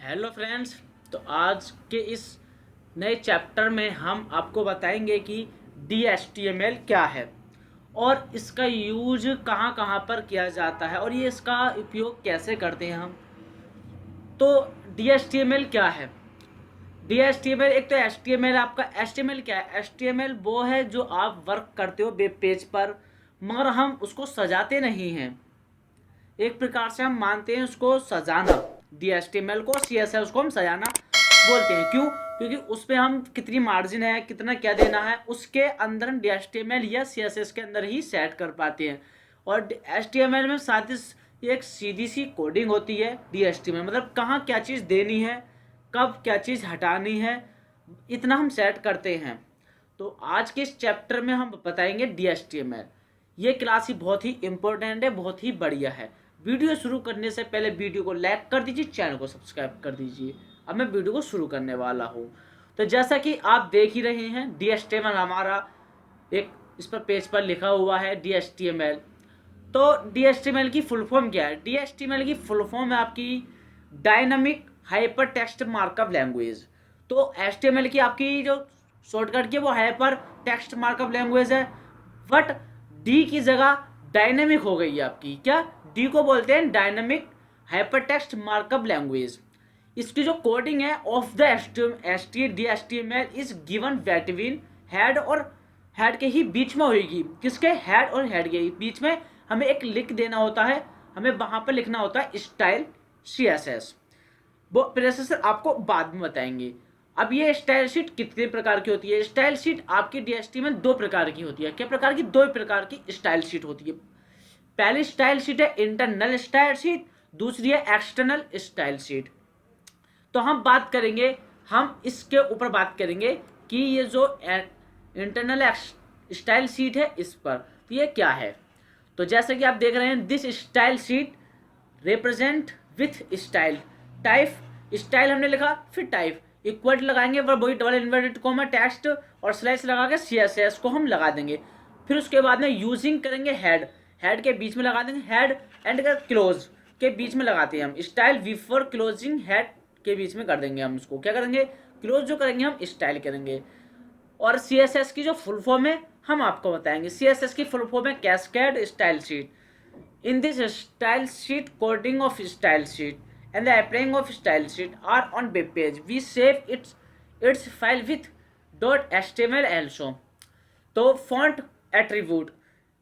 Hello friends. तो आज के इस नए चैप्टर में हम आपको बताएंगे कि DHTML क्या है और इसका यूज कहाँ कहाँ पर किया जाता है और ये इसका उपयोग कैसे करते हैं हम। तो DHTML क्या है? DHTML एक तो HTML, आपका HTML क्या है? HTML वो है जो आप वर्क करते हो वेब पेज पर, मगर हम उसको सजाते नहीं हैं। एक प्रकार से हम मानते हैं उसको सजाना। DHTML को CSS को हम सजाना बोलते हैं। क्यों? क्योंकि उस पर हम कितनी मार्जिन है, कितना क्या देना है, उसके अंदर हम DHTML या CSS के अंदर ही सेट कर पाते हैं। और HTML में साथ ही एक सीधी सी कोडिंग होती है। DHTML मतलब कहाँ क्या चीज़ देनी है, कब क्या चीज़ हटानी है, इतना हम सेट करते हैं। तो आज के इस चैप्टर में हम बताएंगे DHTML। ये क्लास ही बहुत ही इंपॉर्टेंट है, बहुत ही बढ़िया है। वीडियो शुरू करने से पहले वीडियो को लाइक कर दीजिए, चैनल को सब्सक्राइब कर दीजिए। अब मैं वीडियो को शुरू करने वाला हूँ। तो जैसा कि आप देख ही रहे हैं, DHTML हमारा एक इस पर पेज पर लिखा हुआ है DHTML। तो DHTML की फुल फॉर्म क्या है? DHTML की फुल फॉर्म है आपकी dynamic hyper text markup language. तो HTML की आपकी जो शॉर्टकट की वो हाइपर टेक्स्ट मार्कअप लैंग्वेज है, बट डी की जगह डायनेमिक हो गई है आपकी। क्या? डी को बोलते हैं dynamic hyper text markup language. इसकी जो कोडिंग है of the DHTML is given between head और हेड के ही बीच में होगी। किसके? हेड और हेड के बीच में हमें एक लिंक देना होता है। हमें वहां पर लिखना होता है स्टाइल CSS। वो प्रोसेसर आपको बाद में बताएंगे। अब ये स्टाइल शीट कितने प्रकार की होती है? स्टाइल शीट आपकी DHT में दो प्रकार की होती है। क्या प्रकार की? दो प्रकार की स्टाइल शीट होती है। पहली स्टाइल शीट है इंटरनल स्टाइल शीट, दूसरी है एक्सटर्नल स्टाइल शीट। तो हम बात करेंगे, हम इसके ऊपर बात करेंगे कि ये जो इंटरनल स्टाइल शीट है इस पर तो ये क्या है। तो जैसे कि आप देख रहे हैं, this style sheet represent with style type. Style हमने लिखा, फिर टाइप इक्वल लगाएंगे, वही डबल इन्वर्टेड कोमा टेक्स्ट और स्लैश लगा के CSS को हम लगा देंगे। फिर उसके बाद में यूजिंग करेंगे हेड, हेड के बीच में लगा देंगे, हेड एंड क्लोज के बीच में लगाते हैं हम स्टाइल बिफोर क्लोजिंग हेड के बीच में कर देंगे। हम इसको क्या करेंगे? क्लोज जो करेंगे हम स्टाइल करेंगे। और CSS की जो फुल फॉर्म है हम आपको बताएंगे। CSS की फुल फॉर्म है cascade style sheet. In this style sheet, coding of style sheet and the applying of style sheet are on web page. We save its file with .html also. तो font attribute,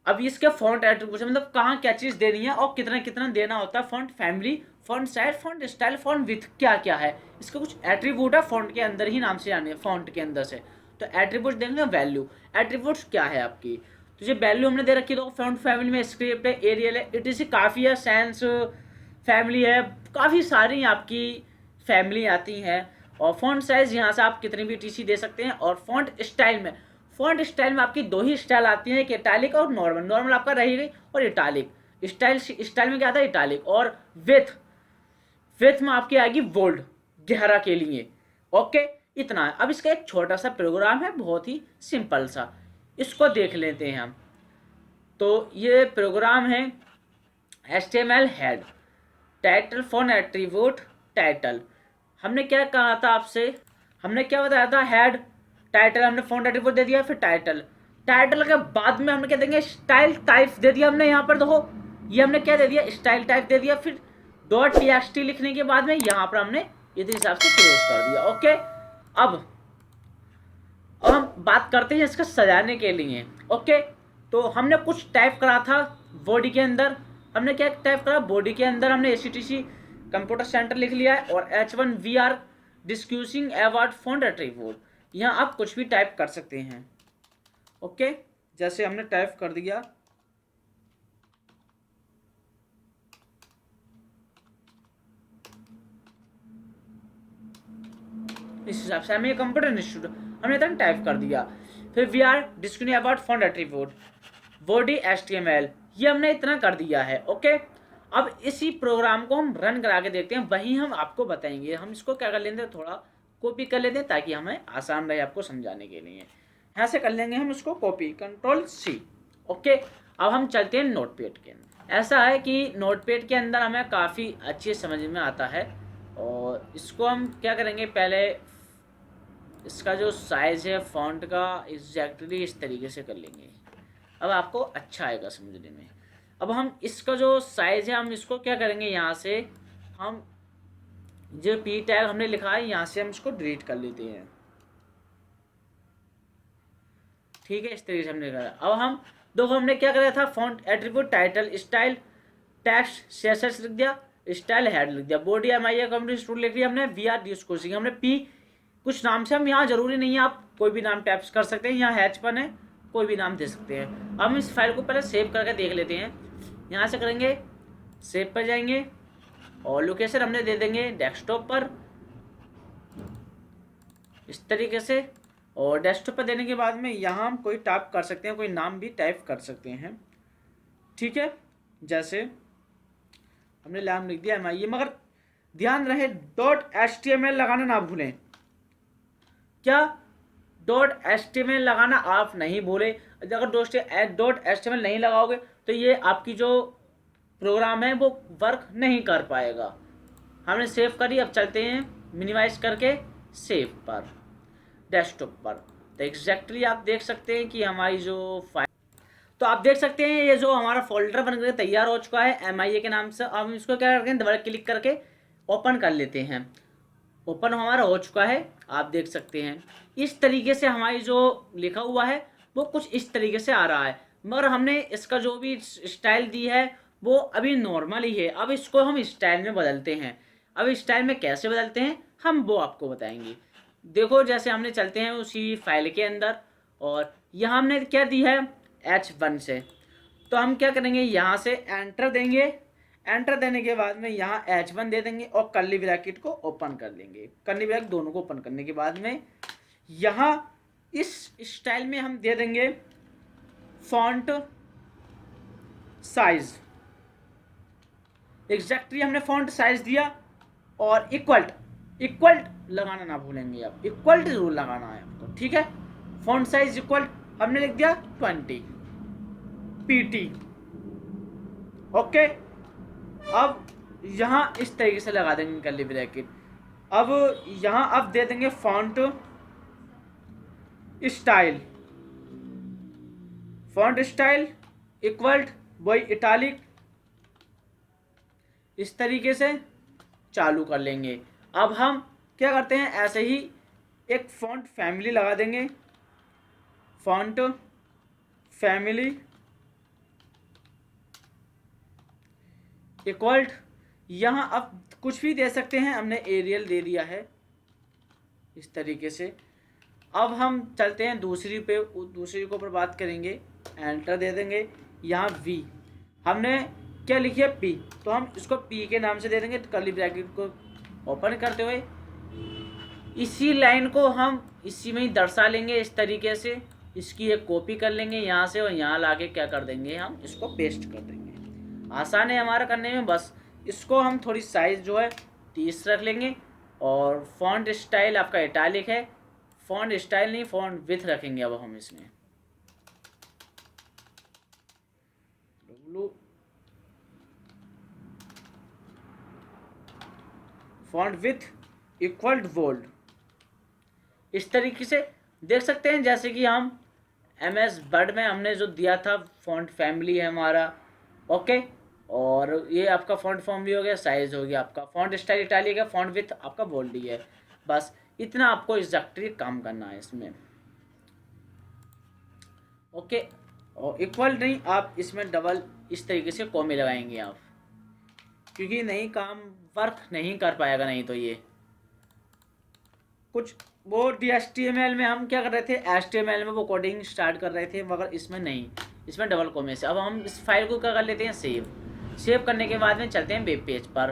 अब इसके font attribute मतलब कहाँ क्या चीज़ देनी है और कितना कितना देना होता है। font family, font size, font style, font width क्या क्या है, इसके कुछ एट्रीब्यूट है font के अंदर ही नाम से जाने हैं, font के अंदर से। तो एट्रीब्यूट देंगे वैल्यू। एट्रीब्यूट्स क्या है आपकी? तो ये वैल्यू हमने दे रखी है। तो फॉन्ट फैमिली में स्क्रिप्ट है, एरियल है, ETC काफ़ी है, सैंस फैमिली है, काफ़ी सारी आपकी फैमिली आती हैं। और फॉन्ट साइज यहाँ से आप कितनी भी ETC दे सकते हैं। और फॉन्ट स्टाइल में, फॉन्ट स्टाइल में आपकी दो ही स्टाइल आती हैं, एक इटालिक और नॉर्मल। नॉर्मल आपका रहेगी और इटालिक। स्टाइल में क्या आता है? इटालिक। और विथ, विथ में आपकी आएगी बोल्ड, गहरा के लिए। ओके, इतना है। अब इसका एक छोटा सा प्रोग्राम है, बहुत ही सिंपल सा, इसको देख लेते हैं हम। तो ये प्रोग्राम है HTML head title font attribute title. हमने क्या कहा था आपसे? हमने क्या बताया था? हेड टाइटल हमने फॉन्ट एट्रीब्यूट दे दिया, फिर टाइटल। टाइटल के बाद में हमने क्या देंगे? स्टाइल टाइप दे दिया हमने। यहाँ पर देखो, ये हमने क्या दे दिया? स्टाइल टाइप दे दिया। फिर .txt लिखने के बाद में यहाँ पर हमने इस हिसाब से क्लोज कर दिया। ओके, अब हम बात करते हैं इसका सजाने के लिए। ओके, तो हमने कुछ टाइप करा था बॉडी के अंदर। हमने क्या टाइप करा? बॉडी के अंदर हमने ACTC कंप्यूटर सेंटर लिख लिया है और H1VR डिस्क्यूसिंग अवार्ड फॉन्ट एट्रीब्यूट। यहाँ आप कुछ भी टाइप कर सकते हैं। ओके, जैसे हमने टाइप कर दिया, इस हिसाब से हमें कंप्यूटर इंस्टीट्यूट हमने इतना टाइप कर दिया। फिर VR discussing award font attribute body HTML, ये हमने इतना कर दिया है। ओके, अब इसी प्रोग्राम को हम रन करा के देखते हैं, वहीं हम आपको बताएंगे। हम इसको क्या कर लेते हैं, थोड़ा कॉपी कर लेते हैं ताकि हमें आसान रहे आपको समझाने के लिए। यहाँ से कर लेंगे हम इसको कॉपी, Ctrl+C। ओके, अब हम चलते हैं नोटपैड के अंदर। ऐसा है कि नोटपैड के अंदर हमें काफ़ी अच्छे समझ में आता है और इसको हम क्या करेंगे, पहले इसका जो साइज़ है फ़ॉन्ट का एग्जैक्टली इस तरीके से कर लेंगे। अब आपको अच्छा आएगा समझने में। अब हम इसका जो साइज़ है हम इसको क्या करेंगे, यहाँ से हम जो पी टैग हमने लिखा है यहाँ से हम इसको डिलीट कर लेते हैं। ठीक है, इस तरीके से हमने लिखा है। अब हम देखो हमने क्या करा था, font attribute title style text CSS लिख दिया, स्टाइल हेड लिख दिया, बॉडी एमआईए कम्युनिटी स्टूल लिख दिया हमने, वी आर डी उसको सीखा हमने, पी कुछ नाम से हम यहाँ जरूरी नहीं है, आप कोई भी नाम टाइप कर सकते हैं, यहाँ हैचपन है कोई भी नाम दे सकते हैं। अब हम इस फाइल को पहले सेव करके देख लेते हैं। यहाँ से करेंगे सेव पर जाएंगे और लोकेशन हमने दे देंगे डेस्कटॉप पर इस तरीके से। और डेस्कटॉप पर देने के बाद में यहाँ हम कोई टाइप कर सकते हैं, कोई नाम भी टाइप कर सकते हैं। ठीक है, जैसे हमने नाम लिख दिया एमआईए, मगर ध्यान रहे .html लगाना ना भूलें। क्या .html लगाना आप नहीं भूले। अगर .html नहीं लगाओगे तो ये आपकी जो प्रोग्राम है वो वर्क नहीं कर पाएगा। हमने सेव करी, अब चलते हैं मिनिमाइज करके सेव पर डेस्कटॉप पर। तो एग्जैक्टली आप देख सकते हैं कि हमारी जो फाइल, तो आप देख सकते हैं ये जो हमारा फोल्डर बन कर तैयार हो चुका है एमआईए के नाम से। अब हम इसको क्या करते हैं, डबल क्लिक करके ओपन कर लेते हैं। ओपन हमारा हो चुका है, आप देख सकते हैं इस तरीके से हमारी जो लिखा हुआ है वो कुछ इस तरीके से आ रहा है, मगर हमने इसका जो भी स्टाइल दी है वो अभी नॉर्मल ही है। अब इसको हम स्टाइल में बदलते हैं। अब स्टाइल में कैसे बदलते हैं हम वो आपको बताएंगे। देखो जैसे हमने चलते हैं उसी फाइल के अंदर और यहाँ हमने क्या दी है H1 से, तो हम क्या करेंगे यहाँ से एंटर देंगे। एंटर देने के बाद में यहाँ H1 दे देंगे और कर्ली ब्रैकेट को ओपन कर लेंगे। कर्ली ब्रैकेट दोनों को ओपन करने के बाद में यहाँ इस स्टाइल में हम दे देंगे फॉन्ट साइज। एग्जैक्टली हमने फॉन्ट साइज दिया और इक्वल लगाना ना भूलेंगे आप, इक्वल जरूर लगाना है आपको। ठीक है, फॉन्ट साइज इक्वल हमने लिख दिया 20 PT। ओके, अब यहाँ इस तरीके से लगा देंगे कर्ली ब्रैकेट। अब यहाँ अब दे देंगे font style, font style equal वही इटालिक, इस तरीके से चालू कर लेंगे। अब हम क्या करते हैं, ऐसे ही एक फॉन्ट फैमिली लगा देंगे, फॉन्ट फैमिली इक्वल, यहाँ अब कुछ भी दे सकते हैं, हमने एरियल दे दिया है इस तरीके से। अब हम चलते हैं दूसरी के ऊपर बात करेंगे, एंटर दे देंगे। यहाँ V हमने क्या लिखी है P, तो हम इसको P के नाम से दे देंगे। कर्ली ब्रैकेट को ओपन करते हुए इसी लाइन को हम इसी में ही दर्शा लेंगे इस तरीके से। इसकी एक कॉपी कर लेंगे यहाँ से और यहाँ लाके क्या कर देंगे, हम इसको पेस्ट कर देंगे। आसान है हमारा करने में, बस इसको हम थोड़ी साइज जो है 30 रख लेंगे। और फॉन्ट स्टाइल आपका इटालिक है, फॉन्ट स्टाइल नहीं फॉन्ट विथ रखेंगे। अब हम इसमें फॉन्ट विथ इक्वल बोल्ड, इस तरीके से देख सकते हैं। जैसे कि हम MS वर्ड में हमने जो दिया था फॉन्ट फैमिली है हमारा। ओके, और ये आपका फॉन्ट फॉर्म भी हो गया, साइज हो गया आपका, फॉन्ट स्टाइल इटालिक है, फॉन्ट विथ आपका बोल्ड ही है। बस इतना आपको एग्जैक्टली काम करना है इसमें। ओके, और इक्वल नहीं, आप इसमें डबल इस तरीके से कॉमे लगाएंगे आप, क्योंकि नहीं काम वर्क नहीं कर पाएगा नहीं तो। ये कुछ वो HTML में हम क्या कर रहे थे, HTML में वो कोडिंग स्टार्ट कर रहे थे, मगर इसमें नहीं, इसमें डबल कॉमे से। अब हम इस फाइल को क्या कर लेते हैं, सेव करने के बाद में चलते हैं वेब पेज पर।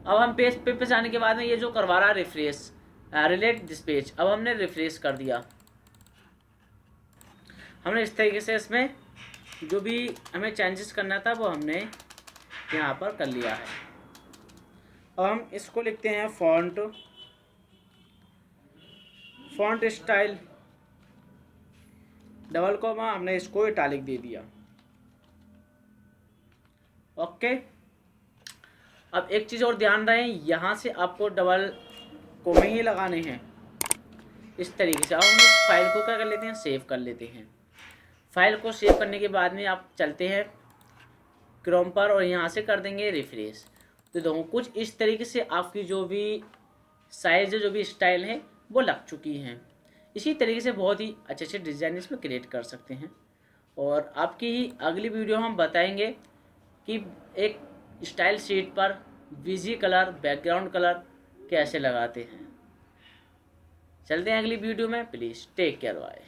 अब हम पेज पे जाने के बाद में ये जो करवा रहा है रिफ्रेश रिलेट दिस पेज, अब हमने रिफ्रेश कर दिया। हमने इस तरीके से इसमें जो भी हमें चेंजेस करना था वो हमने यहाँ पर कर लिया है। अब हम इसको लिखते हैं फॉन्ट स्टाइल डबल कॉमा, हमने इसको इटालिक दे दिया। ओके, अब एक चीज़ और ध्यान रहे, यहाँ से आपको डबल कोमे ही लगाने हैं इस तरीके से। अब हम इस फाइल को क्या कर लेते हैं, सेव कर लेते हैं। फाइल को सेव करने के बाद में आप चलते हैं क्रोम पर और यहाँ से कर देंगे रिफ्रेश। तो देखो कुछ इस तरीके से आपकी जो भी साइज जो भी स्टाइल है वो लग चुकी हैं। इसी तरीके से बहुत ही अच्छे अच्छे डिज़ाइन इसमें क्रिएट कर सकते हैं। और आपकी अगली वीडियो हम बताएंगे कि एक स्टाइल शीट पर विजी कलर बैकग्राउंड कलर कैसे लगाते हैं। चलते हैं अगली वीडियो में, प्लीज़ टेक केयर, बाय।